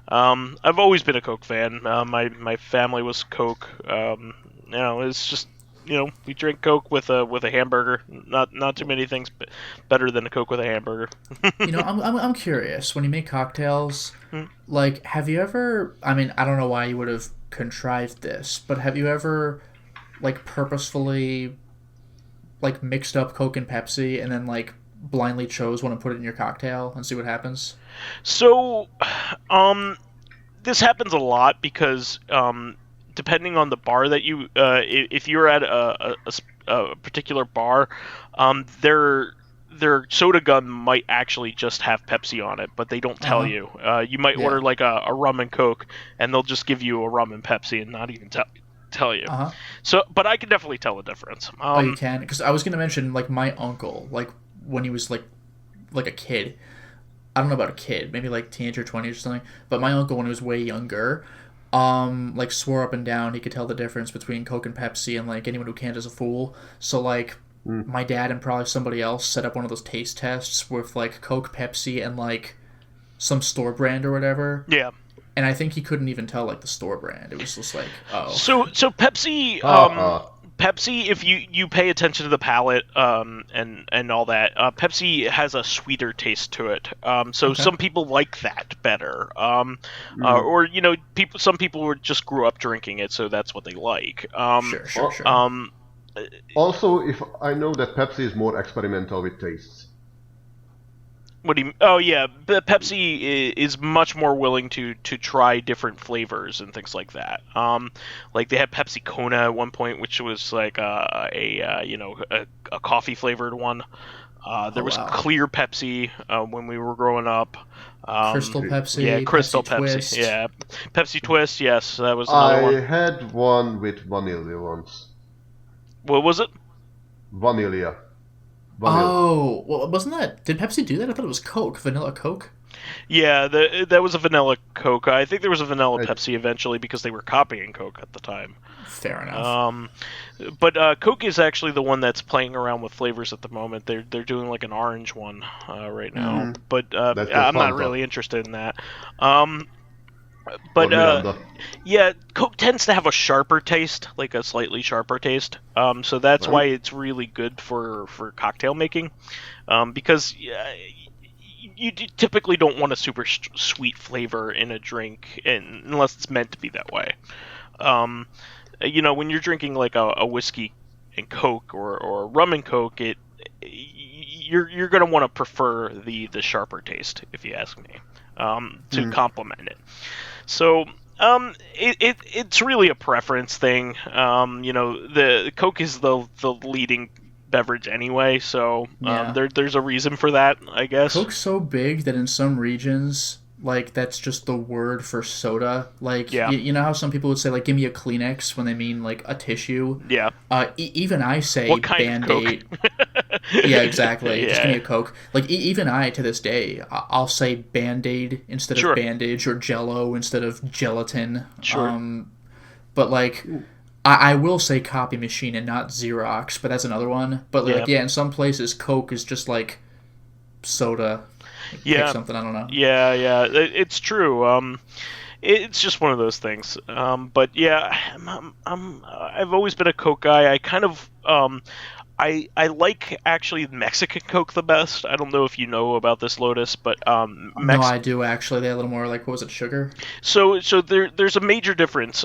I've always been a Coke fan. My family was Coke. It's just we drink Coke with a hamburger. Not too many things better than a Coke with a hamburger. I'm curious. When you make cocktails, like, have you ever? I mean, I don't know why you would have contrived this, but have you ever, like, purposefully, like, mixed up Coke and Pepsi and then, like, blindly chose one and put it in your cocktail and see what happens? So, this happens a lot because depending on the bar that if you're at a particular bar, their soda gun might actually just have Pepsi on it, but they don't tell you. You might order like a rum and Coke, and they'll just give you a rum and Pepsi and not even tell you. So, but I can definitely tell the difference. You can? Because I was going to mention, like, my uncle, like, when he was like a kid. I don't know about a kid, maybe like teenager, 20s or something. But my uncle, when he was way younger, like, swore up and down he could tell the difference between Coke and Pepsi, and, like, anyone who can't is a fool. So, like, my dad and probably somebody else set up one of those taste tests with, like, Coke, Pepsi, and, like, some store brand or whatever. Yeah. And I think he couldn't even tell, like, the store brand. It was just like, oh. So Pepsi, Pepsi, if you pay attention to the palate, and all that, Pepsi has a sweeter taste to it. Some people like that better. Or some people just grew up drinking it, so that's what they like. Sure. Also, if I know that Pepsi is more experimental with tastes. What do you? Oh yeah, Pepsi is much more willing to try different flavors and things like that. Like they had Pepsi Kona at one point, which was like a coffee flavored one. There was clear Pepsi when we were growing up. Crystal Pepsi. Yeah, Crystal Pepsi. Twist. Yeah, Pepsi Twist. Yes, that was another one. I had one with vanilla once. What was it? Vanilla. Oh, well, wasn't that? Did Pepsi do that? I thought it was Coke, vanilla Coke. Yeah, that was a vanilla Coke. I think there was a vanilla Pepsi eventually because they were copying Coke at the time. Fair enough. But Coke is actually the one that's playing around with flavors at the moment. They're doing like an orange one right now, but I'm not really interested in that. Yeah, Coke tends to have a sharper taste, like a slightly sharper taste. So that's why it's really good for cocktail making, because you typically don't want a super sweet flavor in a drink, unless it's meant to be that way. When you're drinking like a whiskey and Coke or rum and Coke, you're gonna want to prefer the sharper taste, if you ask me, to complement it. So it's really a preference thing. The Coke is the leading beverage anyway, so there's a reason for that, I guess. Coke's so big that in some regions, like, that's just the word for soda. Like, you know how some people would say, like, give me a Kleenex when they mean, like, a tissue? Yeah. Even I say what kind Band-Aid. Of Coke? Yeah, exactly. Yeah. Just give me a Coke. Like, even I, to this day, I'll say Band-Aid instead of bandage, or Jell-O instead of gelatin. Sure. But, like, I will say copy machine and not Xerox, but that's another one. But, like, in some places, Coke is just, like, soda. Pick something, I don't know. Yeah, it's true. It's just one of those things. But yeah, I've always been a Coke guy. I kind of I like actually Mexican Coke the best. I don't know if you know about this, Lotus, but no, I do actually. They're a little more like, what was it, sugar? So there's a major difference.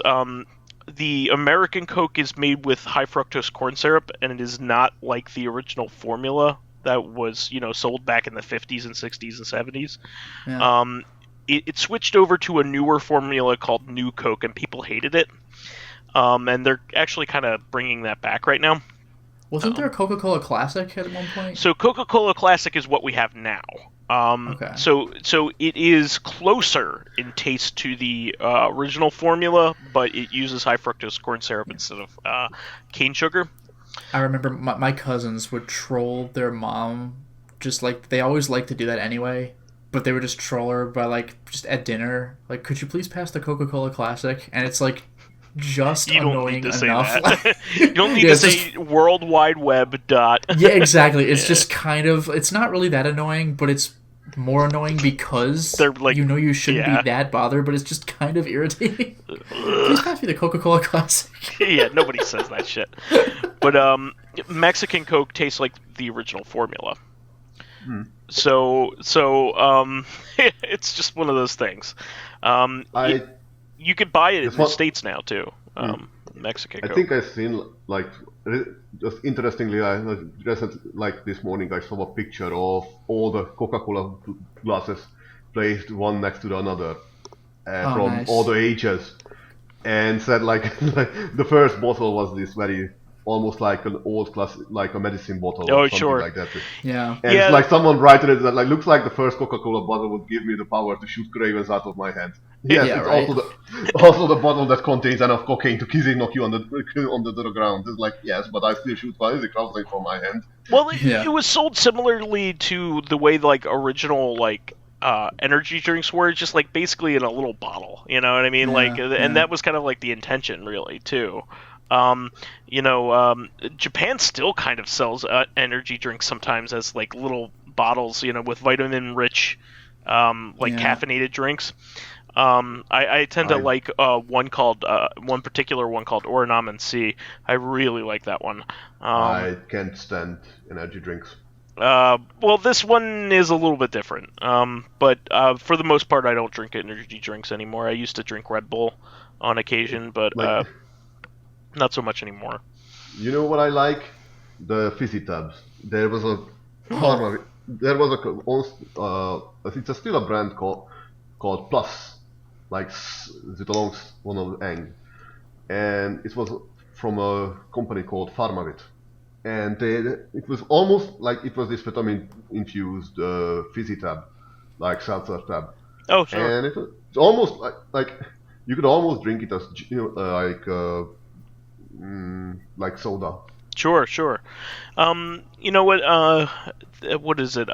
The American Coke is made with high fructose corn syrup, and it is not like the original formula that was sold back in the 50s and 60s and 70s. Yeah. It switched over to a newer formula called New Coke, and people hated it. And they're actually kind of bringing that back right now. Wasn't there a CocaCola Classic at one point? So CocaCola Classic is what we have now. Okay. So it is closer in taste to the original formula, but it uses high fructose corn syrup instead of cane sugar. I remember my cousins would troll their mom, just like they always like to do that anyway. But they would just troll her by like just at dinner, like, could you please pass the Coca-Cola Classic? And it's like just you don't annoying need to enough. Say that. You don't need to say World Wide Web dot. Yeah, exactly. It's just kind of, it's not really that annoying, but it's more annoying because they're like, you know you shouldn't be that bothered, but it's just kind of irritating. Please pass me the Coca-Cola Classic. Yeah, nobody says that shit. But Mexican Coke tastes like the original formula. So it's just one of those things. You could buy it in the States now too. Mexican Coke. I think I've seen, like, just interestingly, like this morning I saw a picture of all the Coca-Cola glasses placed one next to the another from all the ages, and said like the first bottle was this very almost like an old class, like a medicine bottle or something like that. Yeah. And it's like someone writing it that like looks like the first Coca-Cola bottle would give me the power to shoot cravens out of my hand. Yes, it's right. also the bottle that contains enough cocaine to knock you on the ground. It's like, yes, but I still shoot firecrackers from my hand. Well, it was sold similarly to the way like original like energy drinks were, just like basically in a little bottle. You know what I mean? And that was kind of like the intention, really, too. Japan still kind of sells energy drinks sometimes as like little bottles, with vitamin-rich, caffeinated drinks. I tend to like one particular one called Orinamen C. I really like that one. I can't stand energy drinks. Well, this one is a little bit different. But for the most part, I don't drink energy drinks anymore. I used to drink Red Bull on occasion, but not so much anymore. You know what I like? The fizzy tabs. There was a it's still a brand called Plus, like zit one of the eng, and it was from a company called Pharmavit, and it was almost like it was this vitamin infused fizzy tab, like seltzer tab. Oh, sure. And it's almost like you could almost drink it as like soda. Sure. You know what? What is it?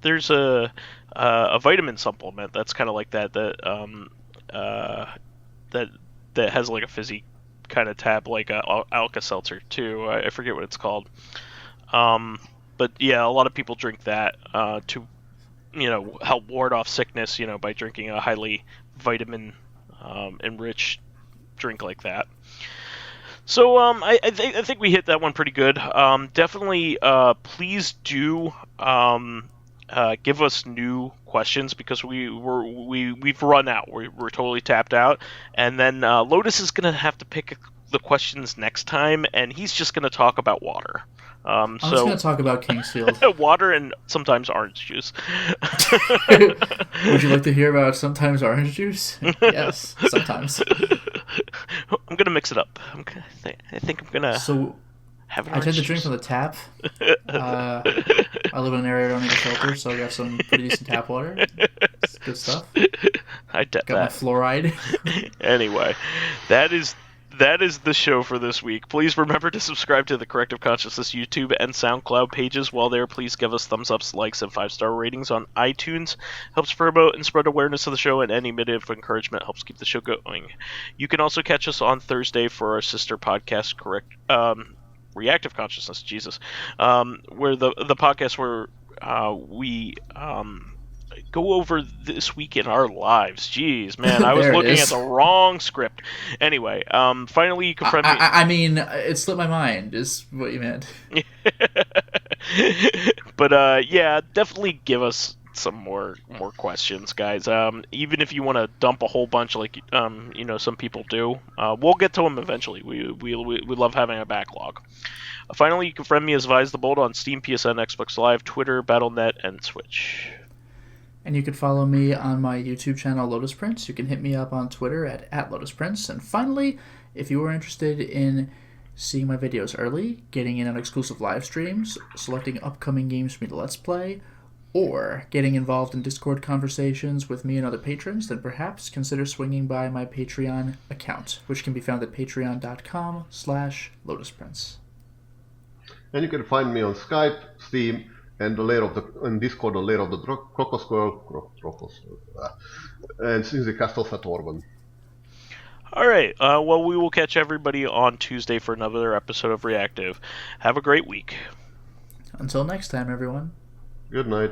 There's a vitamin supplement that's kind of like that has like a fizzy kind of tab, like a Alka-Seltzer too. I forget what it's called. But yeah, a lot of people drink that to help ward off sickness. By drinking a highly vitamin enriched drink like that. So I think we hit that one pretty good. Definitely, please do give us new questions because we've run out. We're totally tapped out, and then Lotus is gonna have to pick the questions next time, and he's just gonna talk about water. I'm just gonna talk about Kingsfield. Water and sometimes orange juice. Would you like to hear about sometimes orange juice? Yes, sometimes. I'm gonna mix it up. I think I'm gonna. So, have an I tend to juice. drink from the tap. I live in an area where I don't need a filter, so I got some pretty decent tap water. It's good stuff. I got my fluoride. Anyway, that is the show for this week. Please remember to subscribe to the Corrective Consciousness YouTube and Soundcloud pages. While there, please give us thumbs ups, likes, and 5-star ratings on iTunes. Helps promote and spread awareness of the show, and any bit of encouragement helps keep the show going. You can also catch us on Thursday for our sister podcast, Reactive Consciousness, where the podcast where we go over this week in our lives. Jeez, man, I was looking at the wrong script. Anyway, finally you can friend me. I mean, it slipped my mind, is what you meant. But yeah, definitely give us some more questions, guys. Even if you want to dump a whole bunch, like some people do, we'll get to them eventually. We love having a backlog. Finally, you can friend me as vysethebold on Steam, PSN, Xbox Live, Twitter, Battle.net, and Switch. And you can follow me on my YouTube channel, Lotus Prince. You can hit me up on Twitter at Lotus Prince. And finally, if you are interested in seeing my videos early, getting in on exclusive live streams, selecting upcoming games for me to Let's Play, or getting involved in Discord conversations with me and other patrons, then perhaps consider swinging by my Patreon account, which can be found at patreon.com/Lotus Prince. And you can find me on Skype, Steam, and in Discord, the lair of the Crocosquirrel, and since the Castle Fat Orban. All right. Well, we will catch everybody on Tuesday for another episode of Reactive. Have a great week. Until next time, everyone. Good night.